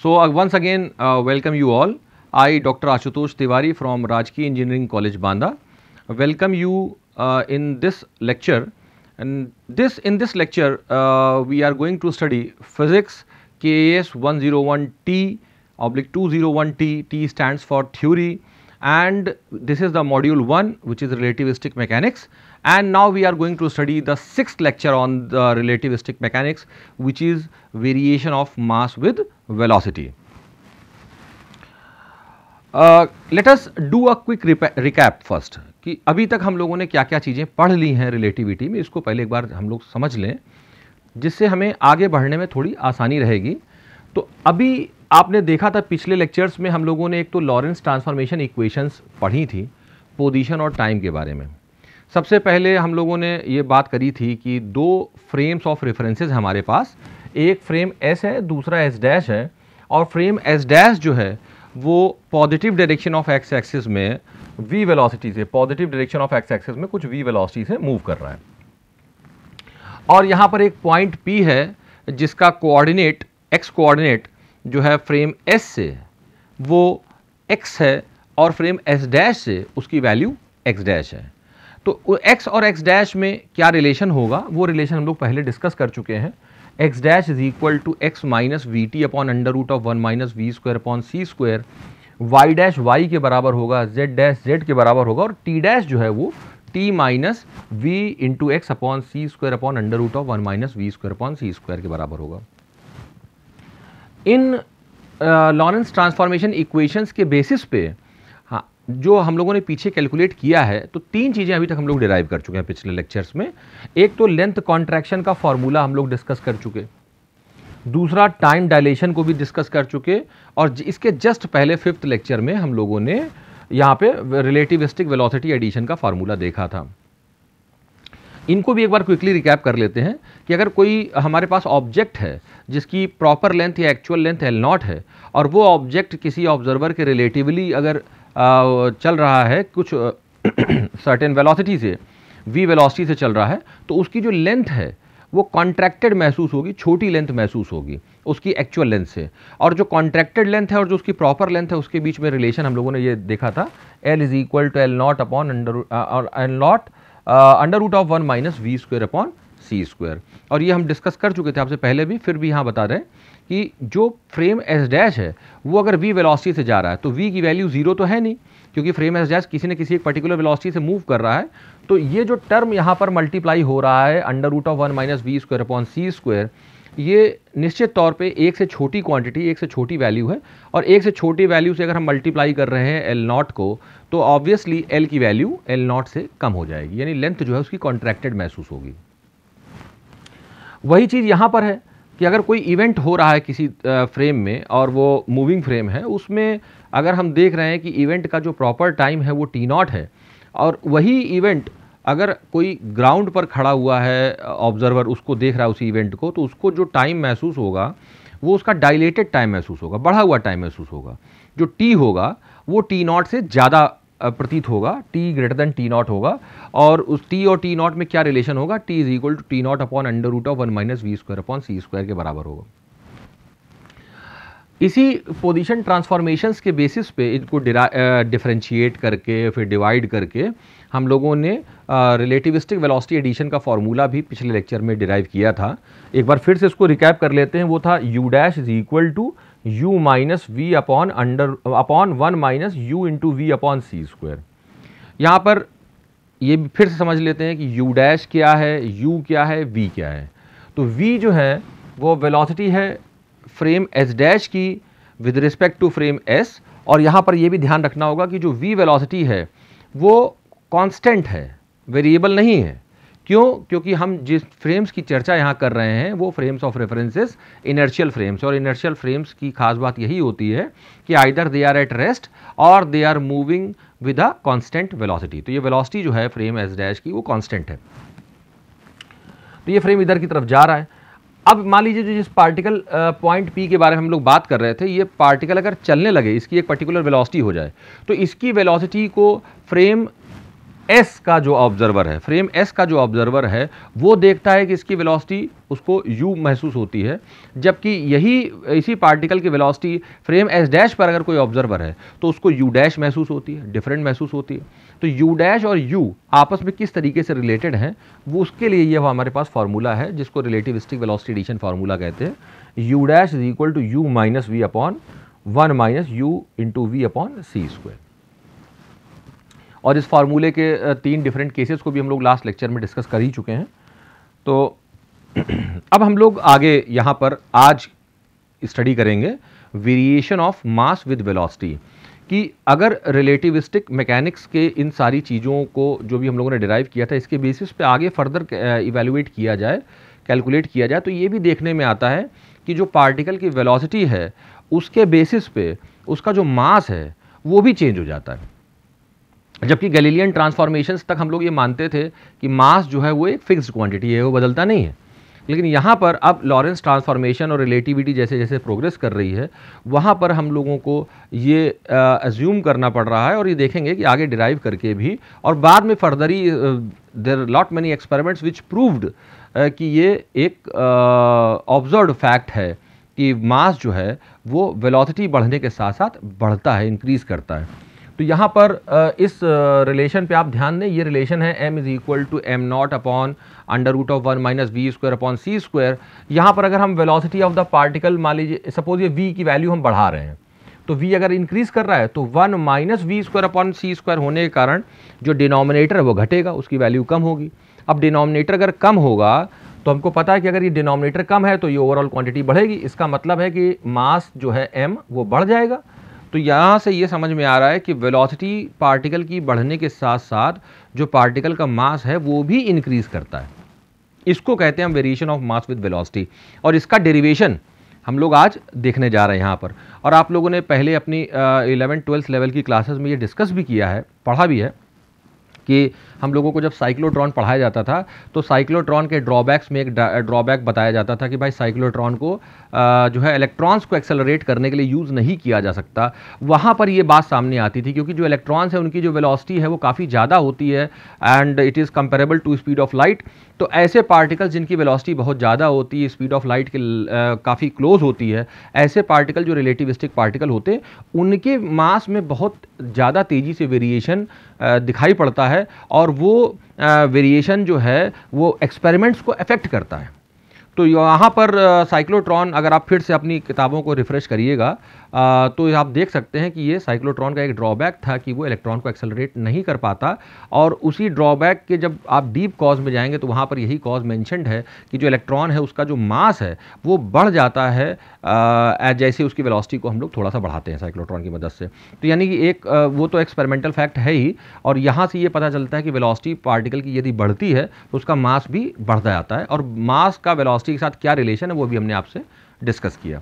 once again, welcome you all. I, Dr. Ashutosh Tiwari from Rajki Engineering College, Banda, welcome you in this lecture. And in this lecture, we are going to study physics KAS 101T / 201T. T stands for theory, and this is the module 1, which is relativistic mechanics. And now we are going to study the 6th lecture on the relativistic mechanics, which is variation of mass with velocity. Let us do a quick recap first कि अभी तक हम लोगों ने क्या क्या चीज़ें पढ़ ली हैं रिलेटिविटी में, इसको पहले एक बार हम लोग समझ लें, जिससे हमें आगे बढ़ने में थोड़ी आसानी रहेगी. तो अभी आपने देखा था पिछले लेक्चर्स में हम लोगों ने एक तो लॉरेंस ट्रांसफॉर्मेशन इक्वेशंस पढ़ी थी पोजीशन और टाइम के बारे में. सबसे पहले हम लोगों ने ये बात करी थी कि दो फ्रेम्स ऑफ रेफरेंसेस हमारे पास, एक फ्रेम S है, दूसरा S डैश है, और फ्रेम S डैश जो है वो positive direction of x axis में v वेलोसिटी से, positive direction of x axis में कुछ v वेलोसिटी से मूव कर रहा है. और यहाँ पर एक पॉइंट P है जिसका कोऑर्डिनेट x कोऑर्डिनेट जो है फ्रेम S से वो x है और फ्रेम S डैश से उसकी वैल्यू x डैश है. तो x और x डैश में क्या रिलेशन होगा, वो रिलेशन हम लोग पहले डिस्कस कर चुके हैं. x dash is equal to x minus v t upon under root of 1 minus we square upon C square. y dash y के बराबर होगा, z डैश z के बराबर होगा, और t डैश जो है वो t minus v into x upon C square upon under root of 1 minus we square upon C square के बराबर होगा. इन लॉरेंस ट्रांसफॉर्मेशन इक्वेशंस के बेसिस पे जो हम लोगों ने पीछे कैलकुलेट किया है, तो तीन चीज़ें अभी तक हम लोग डिराइव कर चुके हैं पिछले लेक्चर्स में. एक तो लेंथ कॉन्ट्रैक्शन का फॉर्मूला हम लोग डिस्कस कर चुके, दूसरा टाइम डायलेशन को भी डिस्कस कर चुके, और इसके जस्ट पहले 5th लेक्चर में हम लोगों ने यहाँ पे रिलेटिविस्टिक वेलोसिटी एडिशन का फॉर्मूला देखा था. इनको भी एक बार क्विकली रिकैप कर लेते हैं कि अगर कोई हमारे पास ऑब्जेक्ट है जिसकी प्रॉपर लेंथ या एक्चुअल लेंथ L0 है, और वो ऑब्जेक्ट किसी ऑब्जर्वर के रिलेटिवली अगर चल रहा है कुछ सर्टेन वेलोसिटी से, v वेलोसिटी से चल रहा है, तो उसकी जो लेंथ है वो कॉन्ट्रैक्टेड महसूस होगी, छोटी लेंथ महसूस होगी उसकी एक्चुअल लेंथ से. और जो कॉन्ट्रैक्टेड लेंथ है और जो उसकी प्रॉपर लेंथ है उसके बीच में रिलेशन हम लोगों ने ये देखा था, L is equal to L0 upon under root of 1 minus we square upon C square. और ये हम डिस्कस कर चुके थे आपसे पहले भी, फिर भी यहाँ बता रहे हैं कि जो फ्रेम S डैश है वो अगर v वेलोसिटी से जा रहा है तो v की वैल्यू 0 तो है नहीं, क्योंकि फ्रेम S डैश किसी न किसी एक पर्टिकुलर वेलोसिटी से मूव कर रहा है. तो ये जो टर्म यहाँ पर मल्टीप्लाई हो रहा है under root of 1 minus we square upon C square, ये निश्चित तौर पे एक से छोटी क्वांटिटी, एक से छोटी वैल्यू है, और एक से छोटी वैल्यू से अगर हम मल्टीप्लाई कर रहे हैं L0 को, तो ऑब्वियसली L की वैल्यू L0 से कम हो जाएगी, यानी लेंथ जो है उसकी कॉन्ट्रैक्टेड महसूस होगी. वही चीज़ यहाँ पर है कि अगर कोई इवेंट हो रहा है किसी फ्रेम में और वो मूविंग फ्रेम है, उसमें अगर हम देख रहे हैं कि इवेंट का जो प्रॉपर टाइम है वो t0 है, और वही इवेंट अगर कोई ग्राउंड पर खड़ा हुआ है ऑब्जर्वर उसको देख रहा है उसी इवेंट को, तो उसको जो टाइम महसूस होगा वो उसका डायलेटेड टाइम महसूस होगा, बढ़ा हुआ टाइम महसूस होगा. जो t होगा वो t0 से ज़्यादा प्रतीत होगा, t ग्रेटर देन t0 होगा, और उस t और t0 में क्या रिलेशन होगा, t is equal to t0 upon under root of 1 minus we square upon C square के बराबर होगा. इसी पोजीशन ट्रांसफॉर्मेशंस के बेसिस पे इनको डिफरेंशिएट करके फिर डिवाइड करके हम लोगों ने रिलेटिविस्टिक वेलोसिटी एडिशन का फॉर्मूला भी पिछले लेक्चर में डिराइव किया था. एक बार फिर से इसको रिकैप कर लेते हैं. वो था u dash is equal to u minus v upon 1 minus u into v upon C square. यहाँ पर ये फिर से समझ लेते हैं कि u डैश क्या है, u क्या है, v क्या है. तो v जो है वो वेलोसिटी है फ्रेम S डैश की with respect to frame S, और यहाँ पर ये भी ध्यान रखना होगा कि जो v वेलोसिटी है वो कांस्टेंट है, वेरिएबल नहीं है. क्यों? क्योंकि हम जिस फ्रेम्स की चर्चा यहाँ कर रहे हैं वो frames of references inertial frames, और इनर्शियल फ्रेम्स की खास बात यही होती है कि either they are at rest और they are moving with a constant velocity. तो ये वेलोसिटी जो है फ्रेम S डैश की वो कांस्टेंट है. तो ये फ्रेम इधर की तरफ जा रहा है. अब मान लीजिए जिस पार्टिकल पॉइंट P के बारे में हम लोग बात कर रहे थे, ये पार्टिकल अगर चलने लगे, इसकी एक पर्टिकुलर वेलोसिटी हो जाए, तो इसकी वेलोसिटी को फ्रेम एस का जो ऑब्जर्वर है, फ्रेम एस का जो ऑब्जर्वर है वो देखता है कि इसकी वेलोसिटी उसको यू महसूस होती है, जबकि इसी पार्टिकल की वेलोसिटी फ्रेम एस डैश पर अगर कोई ऑब्जर्वर है तो उसको यू डैश महसूस होती है, डिफरेंट महसूस होती है। तो यू डैश और यू आपस में किस तरीके से रिलेटेड हैं वो उसके लिए ये हमारे पास फार्मूला है जिसको रिलेटिविस्टिक वेलोसिटी एडिशन फार्मूला कहते हैं। U dash is equal to u minus v upon 1 minus u into v upon C square. और इस फार्मूले के 3 डिफरेंट केसेस को भी हम लोग लास्ट लेक्चर में डिस्कस कर ही चुके हैं। तो अब हम लोग आगे यहाँ पर आज स्टडी करेंगे variation of mass with velocity, कि अगर रिलेटिविस्टिक मैकेनिक्स के इन सारी चीज़ों को जो भी हम लोगों ने डिराइव किया था इसके बेसिस पे आगे फर्दर इवेलुएट किया जाए, कैलकुलेट किया जाए, तो ये भी देखने में आता है कि जो पार्टिकल की वेलोसिटी है उसके बेसिस पे उसका जो मास है वो भी चेंज हो जाता है। जबकि गैलीलियन ट्रांसफॉर्मेशंस तक हम लोग ये मानते थे कि मास जो है वो एक फिक्स्ड क्वांटिटी है, वो बदलता नहीं है। लेकिन यहाँ पर अब लॉरेंस ट्रांसफॉर्मेशन और रिलेटिविटी जैसे जैसे प्रोग्रेस कर रही है वहाँ पर हम लोगों को ये अज्यूम करना पड़ रहा है, और ये देखेंगे कि आगे डिराइव करके भी और बाद में further there lot many experiments which proved कि ये एक ऑब्जर्व्ड फैक्ट है कि मास जो है वो वेलोसिटी बढ़ने के साथ साथ बढ़ता है, इंक्रीज करता है। तो यहाँ पर इस रिलेशन पे आप ध्यान दें, ये रिलेशन है m is equal to m naught upon under root of 1 minus we square upon C square. यहाँ पर अगर हम वेलोसिटी ऑफ द पार्टिकल मान लीजिए सपोज ये v की वैल्यू हम बढ़ा रहे हैं, तो v अगर इंक्रीज कर रहा है तो 1 minus we square upon C square होने के कारण जो डिनोमिनेटर है वो घटेगा, उसकी वैल्यू कम होगी। अब डिनोमिनेटर अगर कम होगा तो हमको पता है कि अगर ये डिनोमिनेटर कम है तो ये ओवरऑल क्वांटिटी बढ़ेगी, इसका मतलब है कि मास जो है m वो बढ़ जाएगा। तो यहाँ से ये समझ में आ रहा है कि वेलोसिटी पार्टिकल की बढ़ने के साथ साथ जो पार्टिकल का मास है वो भी इंक्रीज करता है। इसको कहते हैं हम variation of mass with velocity, और इसका डेरिवेशन हम लोग आज देखने जा रहे हैं यहाँ पर। और आप लोगों ने पहले अपनी 11th-12th लेवल की क्लासेस में ये डिस्कस भी किया है, पढ़ा भी है कि हम लोगों को जब साइक्लोट्रॉन पढ़ाया जाता था तो साइक्लोट्रॉन के ड्रॉबैक्स में एक ड्रॉबैक बताया जाता था कि भाई साइक्लोट्रॉन को जो है इलेक्ट्रॉन्स को एक्सेलरेट करने के लिए यूज़ नहीं किया जा सकता। वहाँ पर ये बात सामने आती थी क्योंकि जो इलेक्ट्रॉन्स है उनकी जो वेलोसिटी है वो काफ़ी ज़्यादा होती है and it is comparable to speed of light. तो ऐसे पार्टिकल्स जिनकी वेलोसिटी बहुत ज़्यादा होती है, स्पीड ऑफ लाइट के काफ़ी क्लोज होती है, ऐसे पार्टिकल जो रिलेटिविस्टिक पार्टिकल होते हैं उनके मास में बहुत ज़्यादा तेज़ी से वेरिएशन दिखाई पड़ता है, और वो वेरिएशन जो है वो एक्सपेरिमेंट्स को अफेक्ट करता है। तो यहाँ पर साइक्लोट्रॉन अगर आप फिर से अपनी किताबों को रिफ्रेश करिएगा तो आप देख सकते हैं कि ये साइक्लोट्रॉन का एक ड्रॉबैक था कि वो इलेक्ट्रॉन को एक्सेलरेट नहीं कर पाता, और उसी ड्रॉबैक के जब आप डीप कॉज में जाएंगे तो वहाँ पर यही कॉज मेंशन्ड है कि जो इलेक्ट्रॉन है उसका जो मास है वो बढ़ जाता है जैसे उसकी वेलोसिटी को हम लोग थोड़ा सा बढ़ाते हैं साइक्लोट्रॉन की मदद से। तो यानी कि एक वो तो एक्सपेरिमेंटल फैक्ट है ही, और यहाँ से ये पता चलता है कि वेलोसिटी पार्टिकल की यदि बढ़ती है तो उसका मास भी बढ़ता जाता है, और मास का वेलोसिटी के साथ क्या रिलेशन है वो भी हमने आपसे डिस्कस किया।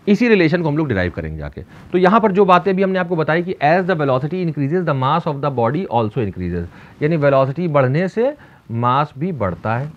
इसी रिलेशन को हम लोग डिराइव करेंगे जाके। तो यहाँ पर जो बातें भी हमने आपको बताई कि as the velocity increases the mass of the body also increases, यानी वेलोसिटी बढ़ने से मास भी बढ़ता है।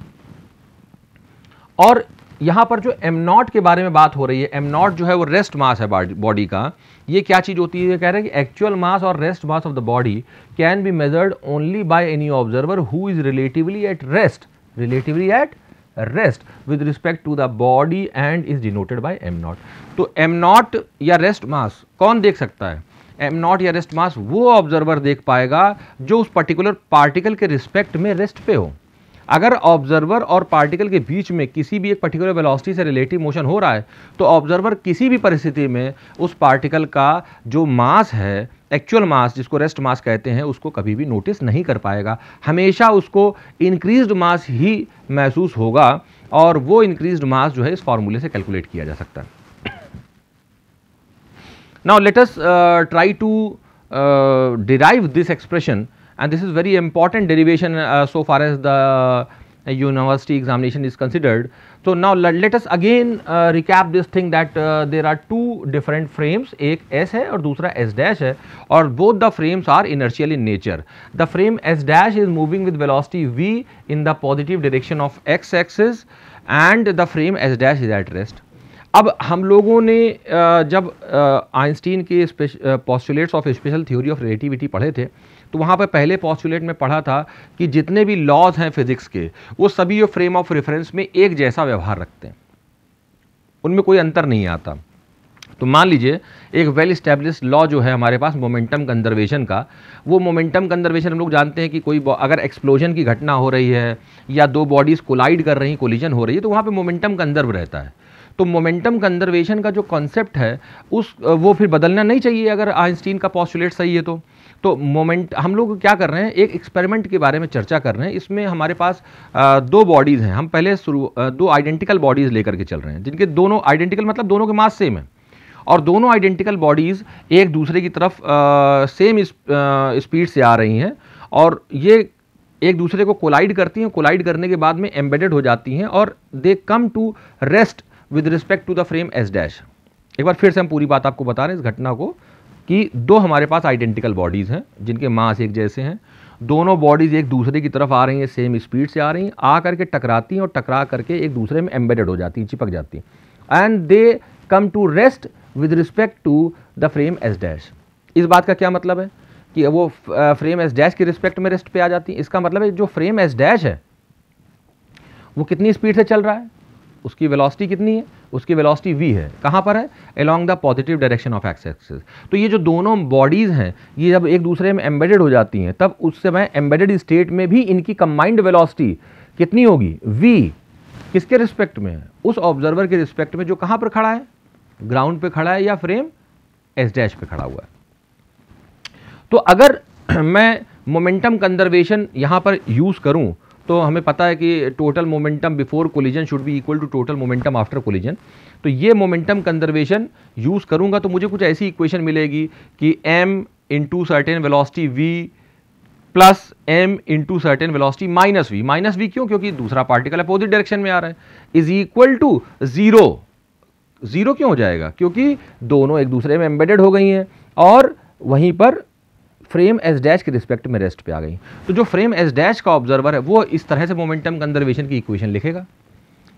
और यहाँ पर जो एम नॉट के बारे में बात हो रही है, एम नॉट जो है वो रेस्ट मास है बॉडी का। ये क्या चीज़ होती है, ये कह रहे हैं कि एक्चुअल मास और rest mass of the body can be measured only by any observer who is relatively at rest, relatively at rest with respect to the body and is denoted by m naught. तो m naught या rest mass कौन देख सकता है? M naught या rest mass वो observer देख पाएगा जो उस पर्टिकुलर पार्टिकल के रिस्पेक्ट में रेस्ट पे हो। अगर ऑब्जर्वर और पार्टिकल के बीच में किसी भी एक पर्टिकुलर वेलोसिटी से रिलेटिव मोशन हो रहा है तो ऑब्जर्वर किसी भी परिस्थिति में उस पार्टिकल का जो मास है, एक्चुअल मास जिसको रेस्ट मास कहते हैं, उसको कभी भी नोटिस नहीं कर पाएगा। हमेशा उसको इंक्रीज्ड मास ही महसूस होगा, और वो इंक्रीज्ड मास जो है इस फॉर्मूले से कैलकुलेट किया जा सकता है। Now let us try to derive this expression, and this is very important derivation so far as the university examination is considered. So now let us again recap this thing that there are two different frames, एक S है और दूसरा S dash है, और both the frames are inertial in nature. The frame S dash is moving with velocity v in the positive direction of x axis and the frame S dash is at rest. अब हम लोगों ने जब Einstein के postulates of special theory of relativity पढ़े थे तो वहाँ पर पहले पॉस्टुलेट में पढ़ा था कि जितने भी लॉज हैं फिजिक्स के, वो सभी ये फ्रेम ऑफ रेफरेंस में एक जैसा व्यवहार रखते हैं, उनमें कोई अंतर नहीं आता। तो मान लीजिए एक वेल स्टैब्लिश्ड लॉ जो है हमारे पास मोमेंटम कंजर्वेशन का, वो मोमेंटम कंजर्वेशन हम लोग जानते हैं कि कोई अगर एक्सप्लोजन की घटना हो रही है या दो बॉडीज कोलाइड कर रही हैं, कोलिजन हो रही है, तो वहाँ पे मोमेंटम कंजर्व रहता है। तो मोमेंटम कंजर्वेशन का जो कॉन्सेप्ट है वो फिर बदलना नहीं चाहिए अगर आइंस्टीन का पॉस्टुलेट सही है तो मोमेंट हम लोग क्या कर रहे हैं, एक एक्सपेरिमेंट के बारे में चर्चा कर रहे हैं। इसमें हमारे पास दो बॉडीज़ हैं, हम पहले दो आइडेंटिकल बॉडीज़ लेकर के चल रहे हैं, जिनके दोनों आइडेंटिकल मतलब दोनों के मास सेम है, और दोनों आइडेंटिकल बॉडीज़ एक दूसरे की तरफ सेम स्पीड से आ रही हैं, और ये एक दूसरे को कोलाइड करती हैं। कोलाइड करने के बाद में एम्बेडेड हो जाती हैं और they come to rest with respect to the frame S dash. एक बार फिर से हम पूरी बात आपको बता रहे हैं इस घटना को, कि दो हमारे पास आइडेंटिकल बॉडीज़ हैं जिनके मास एक जैसे हैं, दोनों बॉडीज़ एक दूसरे की तरफ आ रही हैं, सेम स्पीड से आ रही हैं, आ करके टकराती हैं और टकरा करके एक दूसरे में एम्बेडेड हो जाती हैं, चिपक जाती हैं, and they come to rest with respect to the frame S dash. इस बात का क्या मतलब है कि वो फ्रेम एस डैश के रिस्पेक्ट में रेस्ट पे आ जाती है। इसका मतलब है जो फ्रेम एस डैश है वो कितनी स्पीड से चल रहा है, उसकी वेलोसिटी कितनी है, उसकी वेलोसिटी v है, कहाँ पर है, along the positive direction of x axis. तो ये जो दोनों बॉडीज़ हैं ये जब एक दूसरे में एम्बेडेड हो जाती हैं, तब उस समय एम्बेडेड स्टेट में भी इनकी कंबाइंड वेलोसिटी कितनी होगी, v। किसके रिस्पेक्ट में है, उस ऑब्जर्वर के रिस्पेक्ट में जो कहाँ पर खड़ा है, ग्राउंड पे खड़ा है या फ्रेम एस डैश पे खड़ा हुआ है। तो अगर मैं मोमेंटम कंजर्वेशन यहाँ पर यूज़ करूँ तो हमें पता है कि total momentum before collision should be equal to total momentum after collision. तो ये मोमेंटम कंजर्वेशन यूज़ करूँगा तो मुझे कुछ ऐसी इक्वेशन मिलेगी कि m into certain velocity v plus m into certain velocity minus v क्यों, क्योंकि दूसरा पार्टिकल अपोजिट डायरेक्शन में आ रहा है, is equal to zero. Zero क्यों हो जाएगा, क्योंकि दोनों एक दूसरे में एम्बेडेड हो गई हैं और वहीं पर फ्रेम एस डैश के रिस्पेक्ट में रेस्ट पे आ गई। तो जो फ्रेम एस डैश का ऑब्जर्वर है वो इस तरह से मोमेंटम कंजर्वेशन की इक्वेशन लिखेगा।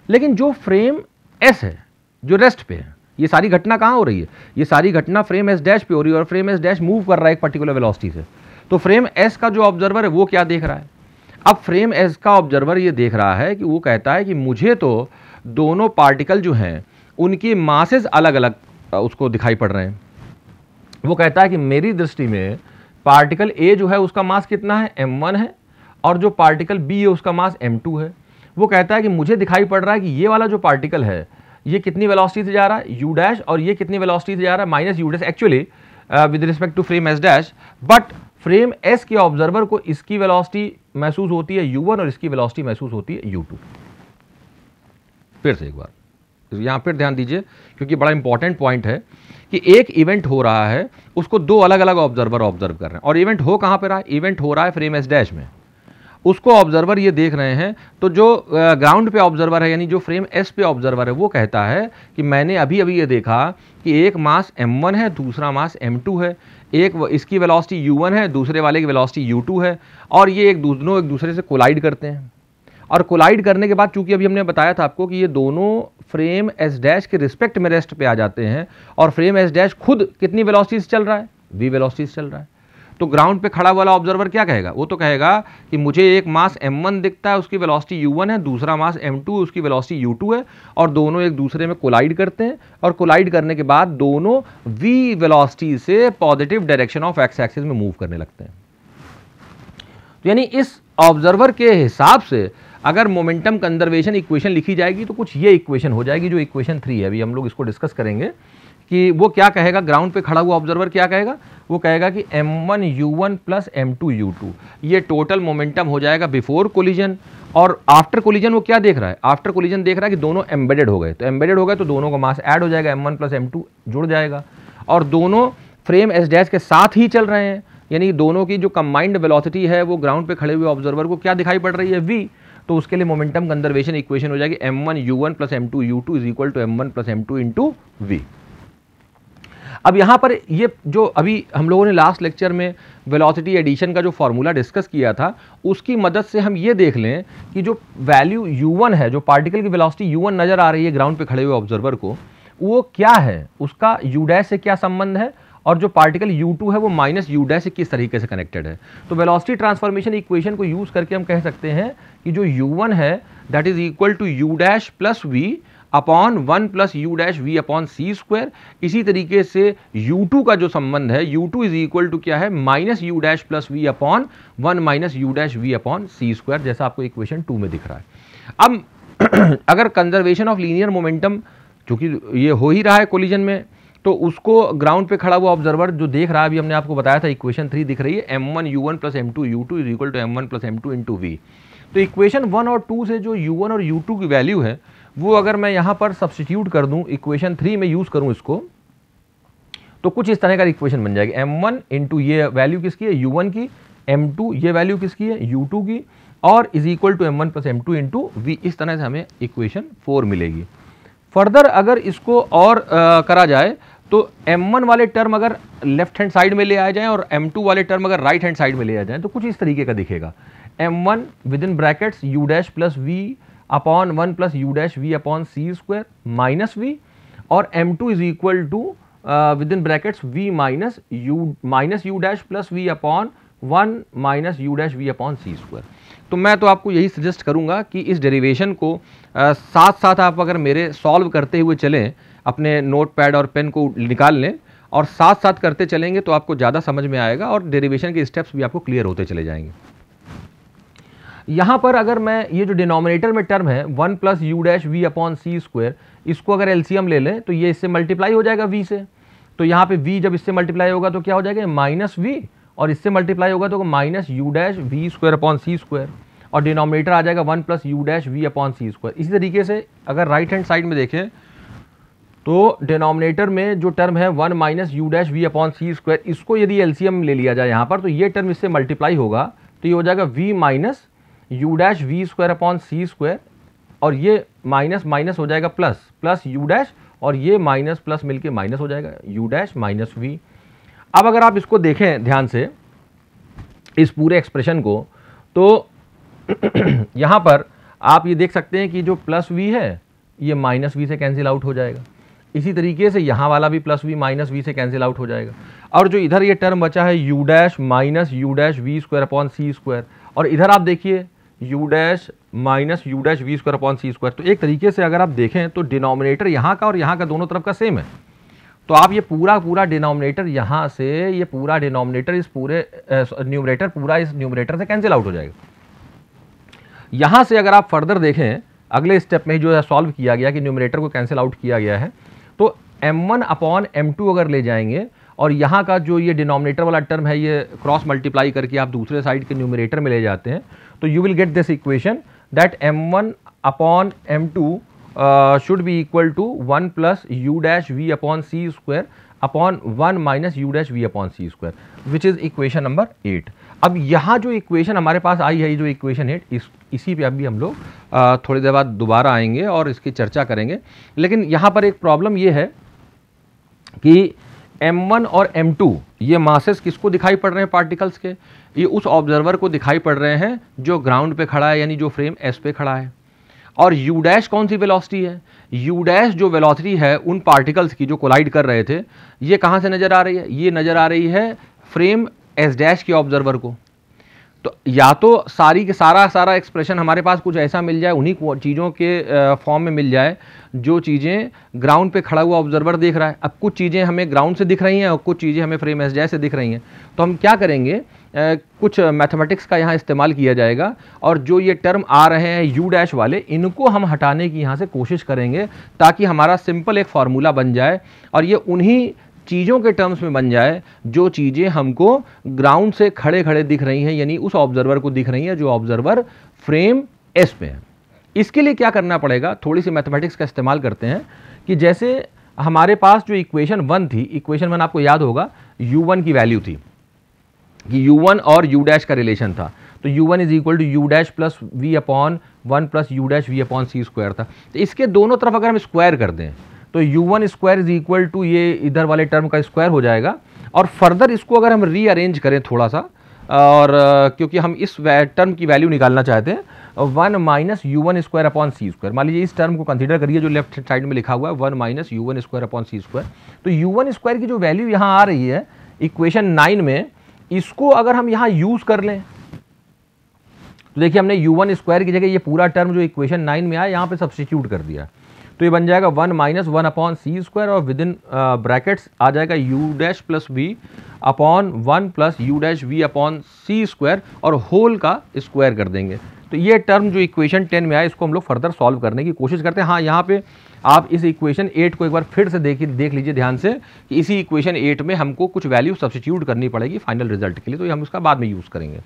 लेकिन जो फ्रेम एस है जो रेस्ट पे है, ये सारी घटना कहाँ हो रही है, ये सारी घटना फ्रेम एस डैश पे हो रही है और फ्रेम एस डैश मूव कर रहा है एक पर्टिकुलर वेलोसिटी से। तो फ्रेम एस का जो ऑब्जर्वर है वो क्या देख रहा है, अब फ्रेम एस का ऑब्जर्वर ये देख रहा है कि वो कहता है कि मुझे तो दोनों पार्टिकल जो हैं उनकी मासेस अलग अलग उसको दिखाई पड़ रहे हैं। वो कहता है कि मेरी दृष्टि में पार्टिकल ए जो है उसका मास कितना है, m1 है, और जो पार्टिकल बी है उसका मास m2 है। वो कहता है कि मुझे दिखाई पड़ रहा है कि ये वाला जो पार्टिकल है ये कितनी वेलोसिटी से जा रहा है, u डैश, और ये कितनी वेलोसिटी से जा रहा है, minus u dash, actually with respect to frame S dash. But frame S के ऑब्जर्वर को इसकी वेलोसिटी महसूस होती है u1 और इसकी वेलोसिटी महसूस होती है u2। फिर से एक बार यहाँ पर ध्यान दीजिए क्योंकि बड़ा इंपॉर्टेंट पॉइंट है कि एक इवेंट हो रहा है, उसको दो अलग अलग ऑब्जर्वर ऑब्जर्व कर रहे हैं, और इवेंट हो कहाँ पे रहा है, इवेंट हो रहा है फ्रेम एस डैश में। उसको ऑब्जर्वर ये देख रहे हैं, तो जो ग्राउंड पे ऑब्जर्वर है यानी जो फ्रेम एस पे ऑब्जर्वर है वो कहता है कि मैंने अभी अभी ये देखा कि एक मास m1 है, दूसरा मास m2 है, एक इसकी वेलोसिटी u1 है, दूसरे वाले की वेलोसिटी u2 है, और ये एक दूसरे से कोलाइड करते हैं। और कोलाइड करने के बाद चूंकि अभी हमने बताया था आपको कि ये दोनों फ्रेम एस डैश के रिस्पेक्ट में रेस्ट पे आ जाते हैं, और फ्रेम एस डैश खुद कितनी वेलोसिटी से चल रहा है, v वेलोसिटी से चल रहा है। तो ग्राउंड पे खड़ा वाला ऑब्जर्वर क्या कहेगा, वो तो कहेगा कि मुझे एक मास m1 दिखता है, उसकी वेलोसिटी u1 है, दूसरा मास m2 उसकी वेलोसिटी u2 है, और दोनों एक दूसरे में कोलाइड करते हैं, और कोलाइड करने के बाद दोनों v वेलोसिटी से positive direction of x axis में मूव करने लगते हैं। यानी इस ऑब्जर्वर के हिसाब से अगर मोमेंटम कंजर्वेशन इक्वेशन लिखी जाएगी तो कुछ ये इक्वेशन हो जाएगी जो इक्वेशन 3 है। अभी हम लोग इसको डिस्कस करेंगे कि वो क्या कहेगा, ग्राउंड पे खड़ा हुआ ऑब्जर्वर क्या कहेगा, वो कहेगा कि m1 u1 plus m2 u2 ये टोटल मोमेंटम हो जाएगा बिफोर कोलिजन। और आफ्टर कोलिजन वो क्या देख रहा है, आफ्टर कोलिजन देख रहा है कि दोनों एम्बेडेड हो गए, तो एम्बेडेड हो गए तो दोनों का मास ऐड हो जाएगा, m1 प्लस m2 जुड़ जाएगा, और दोनों फ्रेम एस डैश के साथ ही चल रहे हैं, यानी दोनों की जो कंबाइंड वेलोसिटी है वो ग्राउंड पे खड़े हुए ऑब्जर्वर को क्या दिखाई पड़ रही है, v। तो उसके लिए मोमेंटम कंजर्वेशन इक्वेशन हो जाएगी m1 u1 plus m2 u2 is equal to m1 plus m2 into v। अब यहाँ पर ये जो अभी हम लोगों ने लास्ट लेक्चर में वेलोसिटी एडिशन का जो फॉर्मूला डिस्कस किया था उसकी मदद से हम ये देख लें कि जो वैल्यू u1 है, जो पार्टिकल की वेलोसिटी u1 नजर आ रही है ग्राउंड पे खड़े हुए ऑब्जर्वर को, वो क्या है, उसका u डैश से क्या संबंध है और जो पार्टिकल u2 है वो माइनस u डैश किस तरीके से कनेक्टेड है। तो वेलोसिटी ट्रांसफॉर्मेशन इक्वेशन को यूज करके हम कह सकते हैं कि जो u1 है that is equal to u dash plus v upon 1 plus U dash V upon C square. इसी तरीके से u2 का जो संबंध है u2 इज इक्वल टू क्या है, minus U dash plus V upon 1 minus U dash V upon सी square, जैसा आपको इक्वेशन 2 में दिख रहा है। अब अगर कंजर्वेशन ऑफ लीनियर मोमेंटम, क्योंकि ये हो ही रहा है कोलिजन में, तो उसको ग्राउंड पे खड़ा हुआ ऑब्जर्वर जो देख रहा है, अभी हमने आपको बताया था इक्वेशन 3 दिख रही है, m1 u1 plus m2 u2 is equal to m1 plus m2 into v। तो इक्वेशन 1 और 2 से जो u1 और u2 की वैल्यू है वो अगर मैं यहाँ पर सब्स्टिट्यूट कर दूँ, इक्वेशन 3 में यूज़ करूँ इसको, तो कुछ इस तरह का इक्वेशन बन जाएगी। m1 इंटू ये वैल्यू किसकी है, u1 की, m2 ये वैल्यू किसकी है, u2 की, और is equal to m1 plus m2 into v। इस तरह से हमें इक्वेशन 4 मिलेगी। फर्दर अगर इसको और करा जाए तो m1 वाले टर्म अगर लेफ्ट हैंड साइड में ले आ जाएं और m2 वाले टर्म अगर राइट हैंड साइड में ले आ जाएं तो कुछ इस तरीके का दिखेगा। m1 within brackets u dash plus v upon 1 plus U dash V upon सी स्क्वायर माइनस v, और m2 is equal to within brackets v minus U dash plus v upon 1 minus U dash V upon C square. तो मैं तो आपको यही suggest करूंगा कि इस derivation को साथ साथ आप अगर मेरे सॉल्व करते हुए चलें, अपने नोट पैड और पेन को निकाल लें और साथ साथ करते चलेंगे तो आपको ज़्यादा समझ में आएगा और डेरिवेशन के स्टेप्स भी आपको क्लियर होते चले जाएंगे। यहाँ पर अगर मैं ये जो डिनोमिनेटर में टर्म है 1 plus U dash V upon सी स्क्वायर, इसको अगर एलसीएम ले लें तो ये इससे मल्टीप्लाई हो जाएगा v से। तो यहाँ पे v जब इससे मल्टीप्लाई होगा तो क्या हो जाएगा, माइनस v, और इससे मल्टीप्लाई होगा तो minus U dash V square upon सी स्क्वायर, और डिनोमिनेटर आ जाएगा 1 plus U dash V upon सी स्क्वायर। इसी तरीके से अगर राइट हैंड साइड में देखें तो डिनोमिनेटर में जो टर्म है 1 minus U dash V upon सी स्क्वायर, इसको यदि एलसीएम ले लिया जाए यहाँ पर तो ये टर्म इससे मल्टीप्लाई होगा तो ये हो जाएगा v minus U dash V square upon सी स्क्वायर, और ये माइनस माइनस हो जाएगा प्लस, प्लस यू डैश, और ये माइनस प्लस मिलके माइनस हो जाएगा यू डैश माइनस वी। अब अगर आप इसको देखें ध्यान से इस पूरे एक्सप्रेशन को, तो यहाँ पर आप ये देख सकते हैं कि जो प्लस v है ये माइनस v से कैंसिल आउट हो जाएगा। इसी तरीके से यहाँ वाला भी प्लस v माइनस v से कैंसिल आउट हो जाएगा, और जो इधर ये टर्म बचा है u dash minus U dash V square upon सी स्क्वायर, और इधर आप देखिए u dash minus U dash V square upon सी स्क्वायर। तो एक तरीके से अगर आप देखें तो डिनोमिनेटर यहाँ का और यहाँ का दोनों तरफ का सेम है, तो आप ये पूरा डिनोमिनेटर यहाँ से, ये पूरा डिनोमिनेटर इस पूरे न्यूमरेटर पूरा इस न्यूमरेटर से कैंसिल आउट हो जाएगा। यहाँ से अगर आप फर्दर देखें अगले स्टेप में जो है सॉल्व किया गया कि न्यूमरेटर को कैंसिल आउट किया गया है, तो m1 अपॉन m2 अगर ले जाएंगे और यहाँ का जो ये डिनोमिनेटर वाला टर्म है ये क्रॉस मल्टीप्लाई करके आप दूसरे साइड के न्यूमरेटर में ले जाते हैं, तो you will get this equation that m1 upon m2 should be equal to 1 plus U dash V upon C square upon 1 minus U dash V upon C square, which is equation number 8। अब यहाँ जो equation हमारे पास आई है, ये जो equation 8, इसी पे अभी हम लोग थोड़ी देर बाद दोबारा आएंगे और इसकी चर्चा करेंगे। लेकिन यहाँ पर एक प्रॉब्लम ये है कि m1 और m2 ये मासेस किसको दिखाई पड़ रहे हैं पार्टिकल्स के, ये उस ऑब्जर्वर को दिखाई पड़ रहे हैं जो ग्राउंड पे खड़ा है, यानी जो फ्रेम s पे खड़ा है। और u डैश कौन सी वेलोसिटी है, u डैश जो वेलोसिटी है उन पार्टिकल्स की जो कोलाइड कर रहे थे, ये कहाँ से नज़र आ रही है, ये नज़र आ रही है फ्रेम s डैश के ऑब्जर्वर को। तो या तो सारी के सारा एक्सप्रेशन हमारे पास कुछ ऐसा मिल जाए, उन्हीं चीज़ों के फॉर्म में मिल जाए जो चीज़ें ग्राउंड पे खड़ा हुआ ऑब्जर्वर देख रहा है। अब कुछ चीज़ें हमें ग्राउंड से दिख रही हैं और कुछ चीज़ें हमें फ्रेम एस डैश से दिख रही हैं, तो हम क्या करेंगे, कुछ मैथमेटिक्स का यहाँ इस्तेमाल किया जाएगा और जो ये टर्म आ रहे हैं यू डैश वाले, इनको हम हटाने की यहाँ से कोशिश करेंगे ताकि हमारा सिंपल एक फार्मूला बन जाए और ये उन्हीं चीज़ों के टर्म्स में बन जाए जो चीज़ें हमको ग्राउंड से खड़े खड़े दिख रही हैं, यानी उस ऑब्जर्वर को दिख रही हैं जो ऑब्जर्वर फ्रेम एस पे है। इसके लिए क्या करना पड़ेगा, थोड़ी सी मैथमेटिक्स का इस्तेमाल करते हैं कि जैसे हमारे पास जो इक्वेशन 1 थी, इक्वेशन 1 आपको याद होगा u1 की वैल्यू थी कि u1 और u डैश का रिलेशन था, तो u1 is equal to U dash plus V upon 1 plus U dash V upon C square था। तो इसके दोनों तरफ अगर हम स्क्वायर कर दें तो u1 square is equal to ये इधर वाले टर्म का स्क्वायर हो जाएगा, और फर्दर इसको अगर हम रीअरेंज करें थोड़ा सा, और क्योंकि हम इस टर्म की वैल्यू निकालना चाहते हैं, 1 minus U one square upon सी स्क्वायर। मान लीजिए इस टर्म को कंसीडर करिए जो लेफ्ट साइड में लिखा हुआ है 1 minus U one square upon सी स्क्वायर। तो यू वन स्क्वायर की जो वैल्यू यहाँ आ रही है इक्वेशन 9 में, इसको अगर हम यहाँ यूज कर लें तो देखिए हमने यू वन स्क्वायर की जगह ये पूरा टर्म जो इक्वेशन 9 में आया यहाँ पे सब्स्टिट्यूट कर दिया। तो ये बन जाएगा 1 माइनस 1 अपॉन सी स्क्वायर और विद इन ब्रैकेट्स आ जाएगा U dash plus V upon 1 plus U dash V upon सी स्क्वायर और होल का स्क्वायर कर देंगे। तो ये टर्म जो इक्वेशन 10 में आया इसको हम लोग फर्दर सॉल्व करने की कोशिश करते हैं। हाँ, यहाँ पे आप इस इक्वेशन 8 को एक बार फिर से देख लीजिए ध्यान से कि इसी इक्वेशन 8 में हमको कुछ वैल्यू सब्स्टिट्यूट करनी पड़ेगी फाइनल रिजल्ट के लिए, तो हम उसका बाद में यूज़ करेंगे।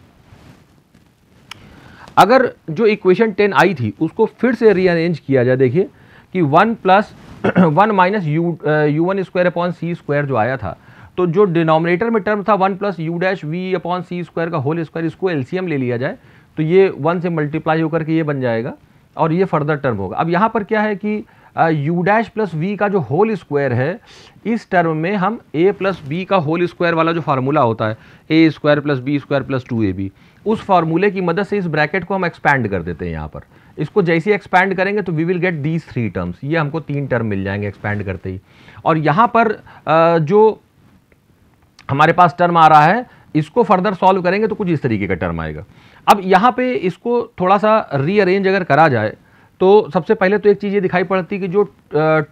अगर जो इक्वेशन 10 आई थी उसको फिर से रीअरेंज किया जाए, देखिए कि 1 plus 1 minus U one square upon सी स्क्वायर जो आया था, तो जो डिनोमिनेटर में टर्म था 1 plus U dash V upon सी स्क्वायर का होल स्क्वायर, इसको एलसीएम ले लिया जाए तो ये 1 से मल्टीप्लाई होकर के ये बन जाएगा और ये फर्दर टर्म होगा। अब यहाँ पर क्या है कि यू डैश प्लस वी का जो होल स्क्वायर है इस टर्म में हम ए प्लस बी का होल स्क्वायर वाला जो फार्मूला होता है A square plus B square plus 2ab, उस फार्मूले की मदद से इस ब्रैकेट को हम एक्सपैंड कर देते हैं। यहाँ पर इसको जैसे एक्सपैंड करेंगे तो we will get these 3 terms, ये हमको 3 टर्म मिल जाएंगे एक्सपैंड करते ही। और यहाँ पर जो हमारे पास टर्म आ रहा है इसको फर्दर सॉल्व करेंगे तो कुछ इस तरीके का टर्म आएगा। अब यहाँ पे इसको थोड़ा सा रीअरेंज अगर करा जाए तो सबसे पहले तो एक चीज़ ये दिखाई पड़ती है कि जो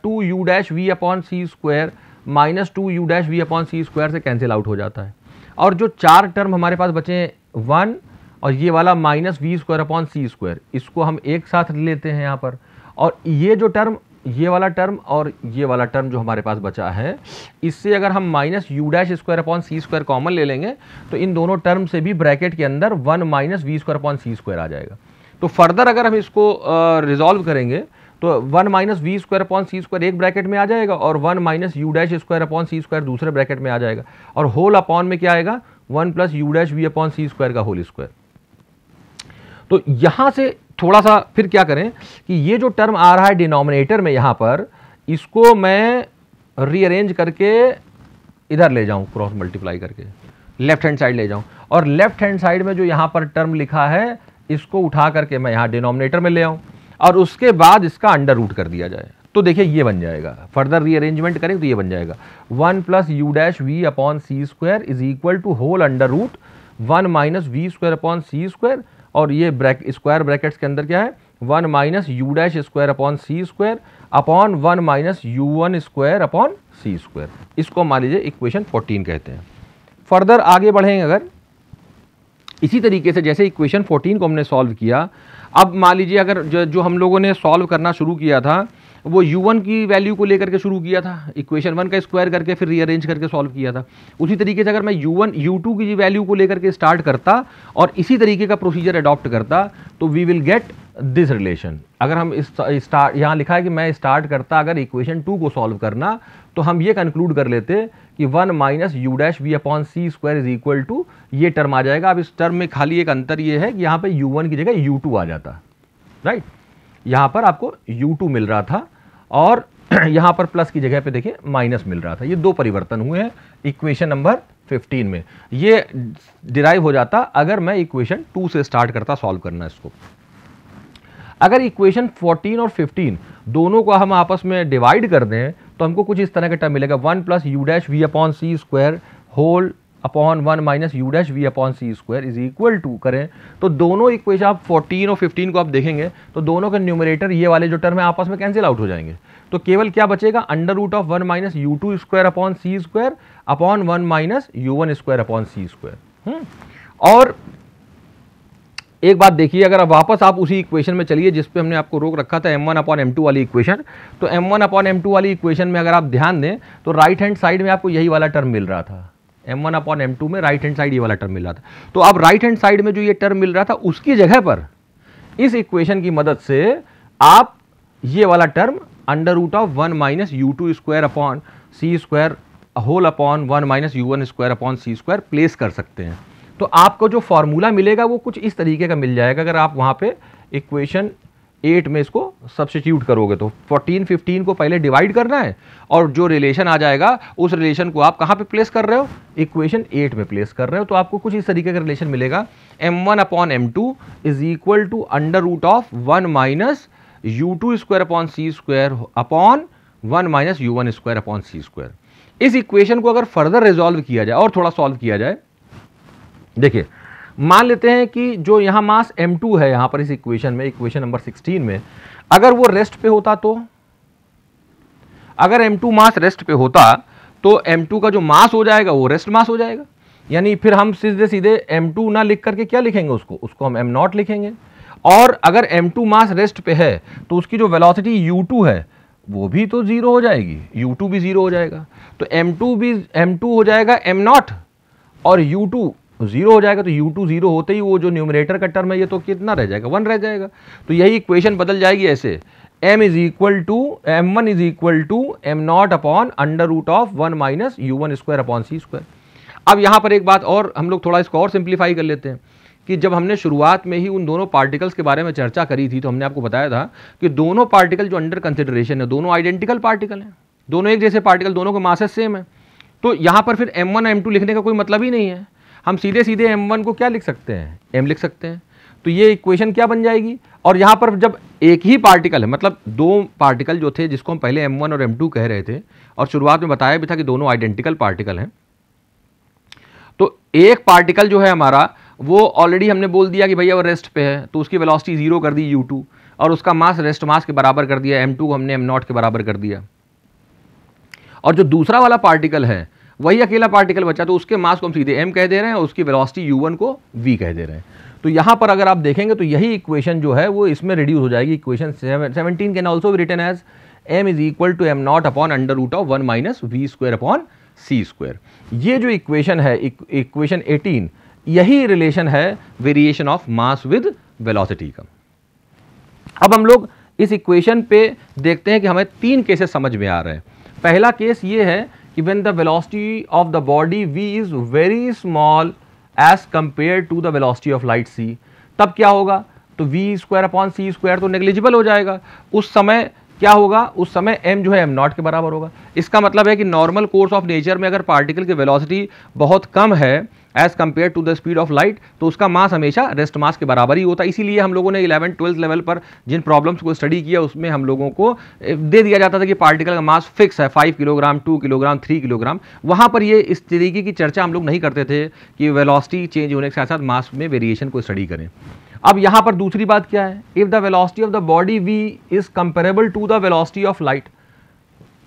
2 यू डैश वी अपॉन सी square minus 2 U dash V upon सी स्क्वायर से कैंसिल आउट हो जाता है और जो 4 टर्म हमारे पास बचे हैं 1 और ये वाला minus we square upon C square, इसको हम एक साथ लेते हैं यहाँ पर। और ये जो टर्म, ये वाला टर्म और ये वाला टर्म जो हमारे पास बचा है, इससे अगर हम minus U dash square upon सी स्क्वायर कॉमन ले लेंगे तो इन दोनों टर्म से भी ब्रैकेट के अंदर 1 minus we square upon C square आ जाएगा। तो फर्दर अगर हम इसको रिजॉल्व करेंगे तो 1 minus we square upon C square एक ब्रैकेट में आ जाएगा और 1 minus U dash square upon सी स्क्वायर दूसरे ब्रैकेट में आ जाएगा और होल अपॉन में क्या आएगा 1 plus U dash V upon सी स्क्वायर का होल स्क्वायर। तो यहाँ से थोड़ा सा फिर क्या करें कि ये जो टर्म आ रहा है डिनोमिनेटर में यहाँ पर, इसको मैं रीअरेंज करके इधर ले जाऊँ, क्रॉस मल्टीप्लाई करके लेफ्ट हैंड साइड ले जाऊँ और लेफ्ट हैंड साइड में जो यहाँ पर टर्म लिखा है इसको उठा करके मैं यहाँ डिनोमिनेटर में ले आऊँ और उसके बाद इसका अंडर रूट कर दिया जाए। तो देखिए ये बन जाएगा, फर्दर रीअरेंजमेंट करें तो ये बन जाएगा 1 plus U dash V upon C square is equal to whole under root 1 minus we square upon C square और ये स्क्वायर ब्रैकेट्स के अंदर क्या है 1 minus U dash square upon सी square upon 1 minus U one square upon सी square. इसको मान लीजिए equation 14 कहते हैं। फर्दर आगे बढ़ेंगे अगर इसी तरीके से जैसे इक्वेशन 14 को हमने सॉल्व किया, अब मान लीजिए अगर जो हम लोगों ने सॉल्व करना शुरू किया था वो u1 की वैल्यू को लेकर के शुरू किया था, इक्वेशन 1 का स्क्वायर करके फिर रीअरेंज करके सॉल्व किया था। उसी तरीके से अगर मैं u1 u2 की वैल्यू को लेकर के स्टार्ट करता और इसी तरीके का प्रोसीजर अडॉप्ट करता तो we will get this relation. अगर हम स्टार्ट यहाँ लिखा है कि मैं स्टार्ट करता अगर इक्वेशन 2 को सॉल्व करना तो हम ये कंक्लूड कर लेते कि 1 minus U dash V upon C square is equal to ये टर्म आ जाएगा। अब इस टर्म में खाली एक अंतर ये है कि यहाँ पे u1 की जगह u2 आ जाता, राइट। यहाँ पर आपको u2 मिल रहा था और यहाँ पर प्लस की जगह पे देखिए माइनस मिल रहा था। ये दो परिवर्तन हुए हैं इक्वेशन नंबर 15 में। ये डिराइव हो जाता अगर मैं इक्वेशन 2 से स्टार्ट करता सॉल्व करना इसको। अगर इक्वेशन 14 और 15 दोनों को हम आपस में डिवाइड कर दें तो हमको कुछ इस तरह का टर्म मिलेगा 1 plus U dash V upon C square whole upon 1 minus U dash V upon C square is equal to करें तो दोनों इक्वेशन आप 14 और 15 को आप देखेंगे तो दोनों के न्यूमरेटर ये वाले जो टर्म है आपस में कैंसिल आउट हो जाएंगे। तो केवल क्या बचेगा under root of 1 minus U two square upon C square upon 1 minus U one square upon C square. और एक बात देखिए, अगर आप वापस आप उसी इक्वेशन में चलिए जिस पे हमने आपको रोक रखा था m1 अपॉन m2 वाली इक्वेशन, तो m1 अपॉन m2 वाली इक्वेशन में अगर आप ध्यान दें तो राइट हैंड साइड में आपको यही वाला टर्म मिल रहा था। m1 अपॉन m2 में राइट हैंड साइड ये वाला टर्म मिल रहा था। तो अब राइट हैंड साइड में जो ये टर्म मिल रहा था उसकी जगह पर इस इक्वेशन की मदद से आप ये वाला term under root of 1 minus U two square upon C square whole upon 1 minus U one square upon C square place कर सकते हैं। तो आपको जो फॉर्मूला मिलेगा वो कुछ इस तरीके का मिल जाएगा। अगर आप वहाँ पे इक्वेशन 8 में इसको सब्स्टिट्यूट करोगे तो 14 15 को पहले डिवाइड करना है और जो रिलेशन आ जाएगा उस रिलेशन को आप कहाँ पे प्लेस कर रहे हो, इक्वेशन 8 में प्लेस कर रहे हो। तो आपको कुछ इस तरीके का रिलेशन मिलेगा, m1 upon m2 is equal to under root of 1 minus u2 square upon C square upon 1 minus u1 square upon C square. इस इक्वेशन को अगर फर्दर रिजॉल्व किया जाए और थोड़ा सॉल्व किया जाए, देखिए मान लेते हैं कि जो यहां मास m2 है यहां पर इस इक्वेशन में, इक्वेशन नंबर 16 में, अगर वो रेस्ट पे होता तो, अगर m2 मास रेस्ट पे होता तो m2 का जो मास हो जाएगा वो रेस्ट मास हो जाएगा, यानी फिर हम सीधे सीधे m2 ना लिख करके क्या लिखेंगे, उसको हम m0 लिखेंगे। और अगर m2 मास रेस्ट पे है तो उसकी जो वेलोसिटी u2 है वो भी तो जीरो हो जाएगी, u2 भी जीरो हो जाएगा। तो m2 हो जाएगा m0 और u2 जीरो हो जाएगा। तो u2 जीरो होते ही वो जो न्यूमरेटर का टर्म है ये तो कितना रह जाएगा, 1 रह जाएगा। तो यही इक्वेशन बदल जाएगी ऐसे, m1 is equal to m0 upon under root of 1 minus u1 square upon C square. अब यहाँ पर एक बात और हम लोग थोड़ा इसको और सिंप्लीफाई कर लेते हैं कि जब हमने शुरुआत में ही उन दोनों पार्टिकल्स के बारे में चर्चा करी थी तो हमने आपको बताया था कि दोनों पार्टिकल जो अंडर कंसिडरेशन है दोनों आइडेंटिकल पार्टिकल हैं, दोनों एक जैसे पार्टिकल, दोनों के मासेस सेम है। तो यहाँ पर फिर m1 m2 लिखने का कोई मतलब ही नहीं है, हम सीधे सीधे m1 को क्या लिख सकते हैं, m लिख सकते हैं। तो ये इक्वेशन क्या बन जाएगी, और यहाँ पर जब एक ही पार्टिकल है, मतलब दो पार्टिकल जो थे जिसको हम पहले m1 और m2 कह रहे थे और शुरुआत में बताया भी था कि दोनों आइडेंटिकल पार्टिकल हैं, तो एक पार्टिकल जो है हमारा वो ऑलरेडी हमने बोल दिया कि भैया वो रेस्ट पे है तो उसकी वेलोसिटी जीरो कर दी u2 और उसका मास रेस्ट मास के बराबर कर दिया, m2 को हमने m0 के बराबर कर दिया। और जो दूसरा वाला पार्टिकल है वही अकेला पार्टिकल बचा तो उसके मास को हम सीधे m कह दे रहे हैं और उसकी वेलोसिटी u1 को v कह दे रहे हैं। तो यहाँ पर अगर आप देखेंगे तो यही इक्वेशन जो है वो इसमें रिड्यूस हो जाएगी। Equation 17 can also be written as m is equal to m0 upon under root of 1 minus v square upon C square. ये जो इक्वेशन है, इक्वेशन 18, यही रिलेशन है variation of mass with velocity का। अब हम लोग इस इक्वेशन पे देखते हैं कि हमें 3 केसेस समझ में आ रहे हैं। पहला केस ये है कि when the velocity of the body v is very small as compare to the velocity of light c, तब क्या होगा, तो v स्क्वायर अपॉन सी स्क्वायर तो नेग्लिजिबल हो जाएगा। उस समय क्या होगा, उस समय m जो है m0 के बराबर होगा। इसका मतलब है कि नॉर्मल कोर्स ऑफ नेचर में अगर पार्टिकल की वेलोसिटी बहुत कम है as compare to the speed of light तो उसका मास हमेशा रेस्ट मास के बराबर ही होता है। इसीलिए हम लोगों ने 11th-12th लेवल पर जिन प्रॉब्लम्स को स्टडी किया उसमें हम लोगों को दे दिया जाता था कि पार्टिकल का मास फिक्स है 5 किलोग्राम, 2 किलोग्राम, 3 किलोग्राम। वहाँ पर ये इस तरीके की चर्चा हम लोग नहीं करते थे कि वेलोसिटी चेंज होने के साथ साथ मास में वेरिएशन को स्टडी करें। अब यहाँ पर दूसरी बात क्या है, if the velocity of the body v is comparable to the velocity of light,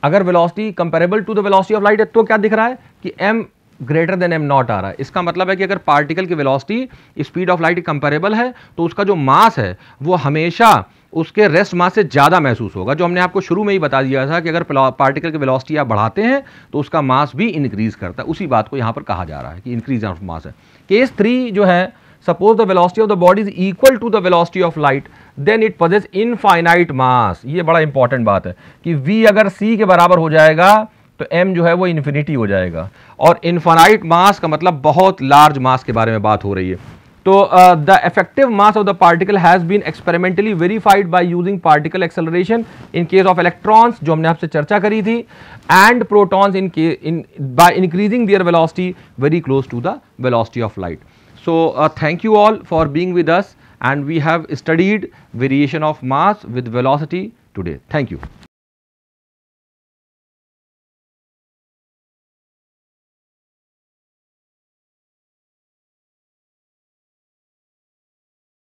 अगर velocity comparable to the velocity of light है तो क्या दिख रहा है कि m ग्रेटर देन m0 आ रहा है। इसका मतलब है कि अगर पार्टिकल की velocity speed of light comparable है तो उसका जो मास है वो हमेशा उसके रेस्ट मास से ज़्यादा महसूस होगा। जो हमने आपको शुरू में ही बता दिया था कि अगर पार्टिकल की वेलोसिटी आप बढ़ाते हैं तो उसका मास भी इंक्रीज करता है। उसी बात को यहाँ पर कहा जा रहा है कि इंक्रीज ऑफ मास है। केस 3 जो है, suppose the velocity of the body is equal to the velocity of light then it possesses infinite mass. ये बड़ा इंपॉर्टेंट बात है कि v अगर c के बराबर हो जाएगा तो m जो है वो इन्फिनिटी हो जाएगा, और इनफाइनाइट मास का मतलब बहुत लार्ज मास के बारे में बात हो रही है। तो the effective mass of the particle has been experimentally verified by using particle acceleration in case of electrons, जो हमने आपसे चर्चा करी थी, and protons in by increasing their velocity very close to the velocity of light. So thank you all for being with us, and we have studied variation of mass with velocity today. Thank you.